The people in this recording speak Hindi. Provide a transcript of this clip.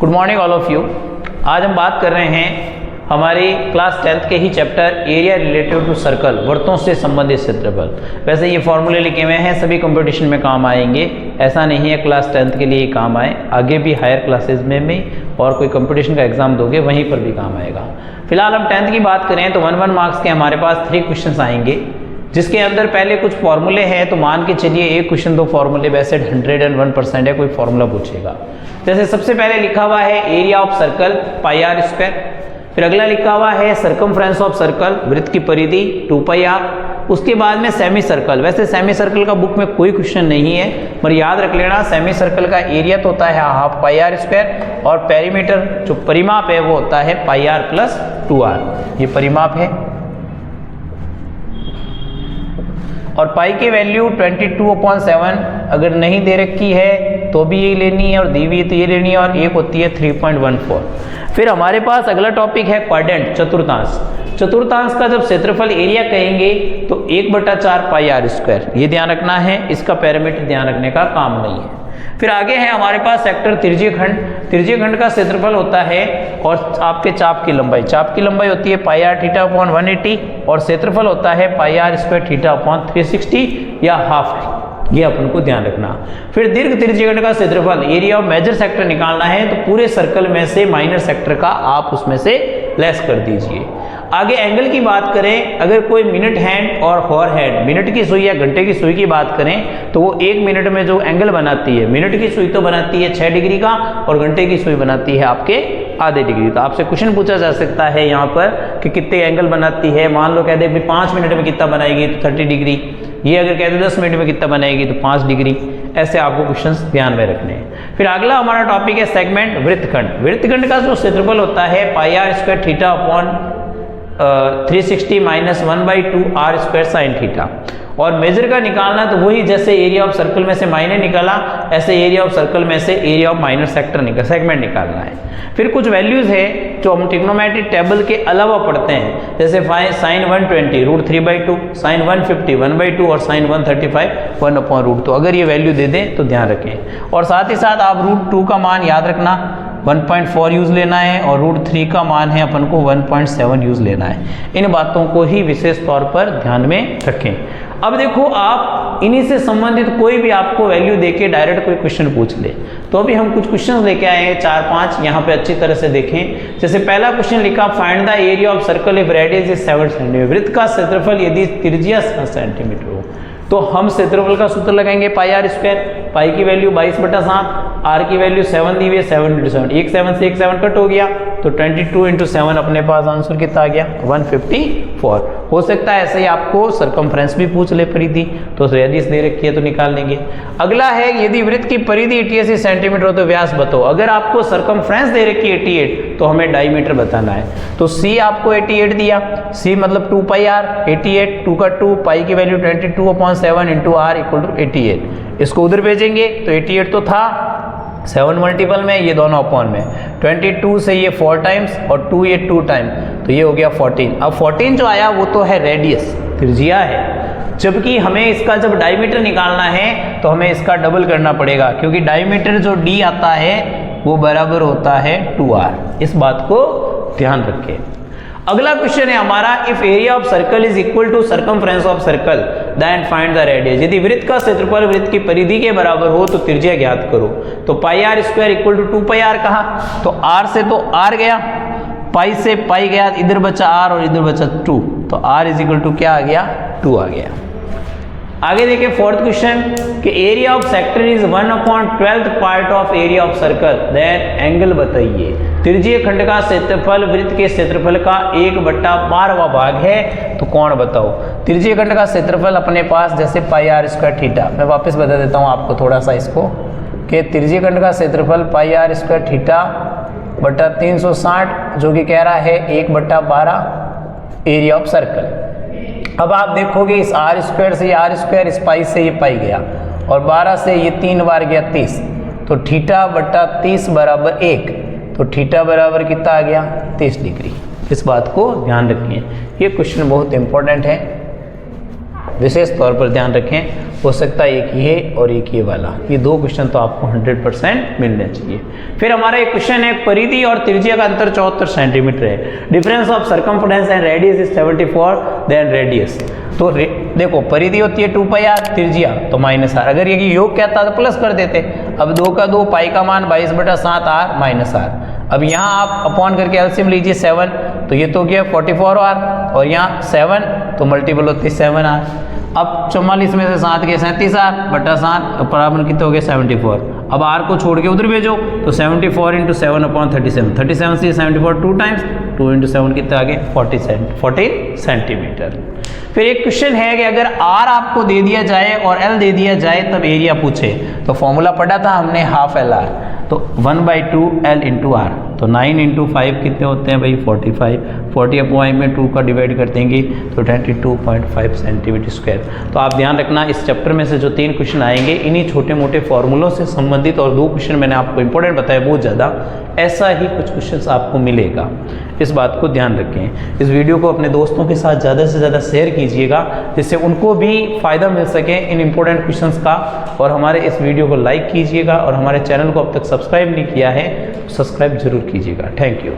Good morning all of you. आज हम बात कर रहे हैं हमारी क्लास 10th के ही chapter area related to circle, वृत्तों से संबंधित क्षेत्रफल। वैसे ये फॉर्मूले लिखे हुए हैं, सभी कंपटीशन में काम आएंगे, ऐसा नहीं है क्लास 10th के लिए ही काम आए, आगे भी हायर क्लासेज में भी और कोई कंपटीशन का एग्जाम दोगे वहीं पर भी काम आएगा। फिलहाल हम 10th की बात करें तो 1 मार्क्स के हमारे पास 3 क्वेश्चन आएंगे, जिसके अंदर पहले कुछ फॉर्मूले हैं, तो मान के चलिए एक क्वेश्चन 2 फॉर्मूले, वैसे 101% है, कोई फॉर्मूला पूछेगा। जैसे सबसे पहले लिखा हुआ है area of circle pi r square, फिर अगला लिखा हुआ है सर्कमफ्रेंस ऑफ सर्कल, वृत्त की परिधि 2 पाई आर, उसके बाद में सेमी सर्कल। वैसे सेमी सर्कल का बुक में कोई क्वेश्चन नहीं है, पर याद रख लेना सेमी सर्कल का एरिया तो होता है हाफ पाई आर स्क्वायर और पेरीमीटर जो परिमाप है वो होता है पाई आर प्लस 2r। ये परिमाप है और पाई की वैल्यू 22/7 अगर नहीं दे रखी है तो भी ये लेनी है और दी हुई है तो ये लेनी है, और एक होती है 3.14। फिर हमारे पास अगला टॉपिक है क्वाड्रेंट, चतुर्थांश। चतुर्थांश का जब क्षेत्रफल एरिया कहेंगे तो 1/4 पाई आर स्क्वायर, ये ध्यान रखना है, इसका पैरामीटर ध्यान रखने का काम नहीं है। फिर आगे है हमारे पास सेक्टर त्रिज्यीय खंड। त्रिज्यीय खंड का क्षेत्रफल होता है और आपके चाप की लंबाई, चाप की लंबाई होती है पाई आर थीटा अपॉन 180 और क्षेत्रफल होता है pi r square theta upon 360 या हाफ, ये अपन को ध्यान रखना। फिर दीर्घ त्रिज्यीय खंड का क्षेत्रफल एरिया ऑफ मेजर सेक्टर निकालना है, तो पूरे सर्कल में से माइनर सेक्टर का आप उसमें से लेस कर दीजिए। आगे एंगल की बात करें, अगर कोई मिनट हैंड और हॉर हैंड, मिनट की सुई या घंटे की सुई की बात करें तो वो 1 मिनट में जो एंगल बनाती है, मिनट की सुई तो बनाती है 6 डिग्री का और घंटे की सुई बनाती है आपके आधे डिग्री। तो आपसे क्वेश्चन पूछा जा सकता है यहाँ पर कि कितने एंगल बनाती है। मान लो कहते हैं 5 मिनट में कितना बनाएगी तो 30 डिग्री, ये अगर कहते हैं 10 मिनट में कितना बनाएगी तो 5 डिग्री। ऐसे आपको क्वेश्चंस ध्यान में रखने हैं। फिर अगला हमारा टॉपिक है सेगमेंट, वृत्तखंड। वृत्तखंड का जो क्षेत्रफल होता है pi r square theta upon 360 minus 1/2 r square sine theta. और मेजर का निकालना तो वही जैसे एरिया ऑफ सर्कल में से माइनर निकाला, ऐसे एरिया ऑफ सर्कल में से area of minor sector segment निकालना है। फिर कुछ वैल्यूज है जो हम ट्रिग्नोमेट्रिक टेबल के अलावा पढ़ते हैं, जैसे साइन 120 √3/2, साइन 150 1/2 और साइन 135 1/√। तो अगर ये वैल्यू दे दें तो ध्यान रखें। और साथ ही साथ आप √2 का मान याद रखना 1.4 यूज लेना है और √3 का मान है अपन को 1.7 यूज लेना है। इन बातों को ही विशेष तौर पर ध्यान में रखें। अब देखो आप इन्हीं से संबंधित कोई भी आपको वैल्यू देके डायरेक्ट कोई क्वेश्चन पूछ ले, तो अभी हम कुछ क्वेश्चन लेके आए हैं 4-5, यहाँ पे अच्छी तरह से देखें। जैसे पहला क्वेश्चन लिखा find the area of circle if radius is 7 centimetre. वृत्त का क्षेत्रफल यदि त्रिज्या 7 सेंटीमीटर हो तो हम क्षेत्रफल का सूत्र लगाएंगे पाई आर स्क्वायर। पाई की वैल्यू 22/7, आर की वैल्यू 7 दी हुई है, 7 × 7, एक 7 से एक 7 कट हो गया, तो 22 × 7 अपने पास आंसर कितना आ गया 154। हो सकता है ऐसे ही आपको सरकमफ्रेंस भी पूछ ले परिधि, तो रेडियस दे रखी है तो निकाल लेंगे। अगला है यदि वृत्त की परिधि 88 सेंटीमीटर हो तो व्यास बताओ। अगर आपको सरकमफ्रेंस दे रखी है 88 तो हमें डायमीटर बताना है। तो सी आपको 88 दिया, सी मतलब 2 पाई आर, 88 2 का 2, पाई की वैल्यू 22/7 × r = 88। इसको उधर भेजेंगे तो 88 तो था 7 मल्टीपल में, ये दोनों अपॉन में, 22 से ये 4 टाइम्स और 2 ये 2 टाइम, तो ये हो गया 14। अब 14 जो आया वो तो है रेडियस, त्रिज्या है, जबकि हमें इसका जब डायमीटर निकालना है तो हमें इसका डबल करना पड़ेगा, क्योंकि डायमीटर जो d आता है वो बराबर होता है 2r। इस बात को ध्यान रखें। अगला क्वेश्चन है हमारा if area of circle is equal to circumference of circle then find the radius. यदि वृत्त का क्षेत्रफल वृत्त की परिधि के बराबर हो तो त्रिज्या ज्ञात करो। तो pi r square equal to 2 pi r कहा, तो r से तो r गया, पाई से पाई गया, इधर बचा r और इधर बचा 2, तो r इज इक्वल टू क्या आ गया 2 आ गया। आगे देखिए फोर्थ क्वेश्चन कि area of sector is 1/12 part of area of circle then angle बताइए। त्रिज्यीय खंड का क्षेत्रफल वृत्त के क्षेत्रफल का 1/12वां भाग है, तो कौन बताओ। त्रिज्यीय खंड का क्षेत्रफल अपने पास जैसे पाई आर स्क्वायर थीटा, मैं वापस बता देता हूँ आपको थोड़ा सा इसको, कि त्रिज्यीय खंड का क्षेत्रफल पाई आर स्क्वायर थीटा बटा 360 जो कि कह रहा है 1/12 एरिया ऑफ सर्कल। अब आप देखोगे इस आर स्क्वायर से ये आर स्क्वायर, इस पाई से ये पाई गया और 12 से ये 3 बार गया 30, तो थीटा बटा 30 बराबर 1, तो थीटा बराबर कितना आ गया 30 डिग्री। इस बात को ध्यान रखिए, ये क्वेश्चन बहुत इंपॉर्टेंट है। विशेष तौर पर ध्यान रखें, हो सकता है एक ये और एक ये वाला, ये 2 क्वेश्चन तो आपको 100% मिलने चाहिए। फिर हमारा एक क्वेश्चन है, परिधि और त्रिज्या का अंतर 74 सेंटीमीटर है, difference of circumference and radius is 74 then radius. तो देखो परिधि होती है 2πr, त्रिज्या तो -r, अगर ये योग कहता तो प्लस कर देते। अब 2 का 2, पाई का मान 22/7 r -r। अब यहाँ आप अपॉन करके एलसीएम लीजिए 7, तो ये तो गया 44r, और यहाँ 7 तो मल्टीपल होती है 7r। अब 44 में से 7 के 37r/7 बराबर कितने हो गए 74। अब r को छोड़ के उधर भेजो तो 74 × 7/37, 37 से 74 2 टाइम्स, 2 × 7 कितने आ गए 40 सेंटीमीटर। फिर एक क्वेश्चन है कि अगर r आपको दे दिया जाए और l दे दिया जाए तब एरिया पूछे, तो फॉर्मूला पढ़ा था हमने हाफ LR, तो 1/2 L × R, तो 9 × 5 कितने होते हैं भाई 45, 40 में 2 का डिवाइड कर देंगे तो 22.5 सेंटीमीटर स्क्वायर। तो आप ध्यान रखना, इस चैप्टर में से जो 3 क्वेश्चन आएंगे इन्हीं छोटे मोटे फॉर्मूलों से संबंधित, और 2 क्वेश्चन मैंने आपको इंपॉर्टेंट बताया बहुत ज़्यादा, ऐसा ही कुछ क्वेश्चंस आपको मिलेगा, इस बात को ध्यान रखें। इस वीडियो को अपने दोस्तों के साथ ज़्यादा से ज़्यादा शेयर कीजिएगा, जिससे उनको भी फ़ायदा मिल सके इन इंपॉर्टेंट क्वेश्चंस का, और हमारे इस वीडियो को लाइक कीजिएगा, और हमारे चैनल को अब तक सब्सक्राइब नहीं किया है सब्सक्राइब जरूर कीजिएगा। Thank you.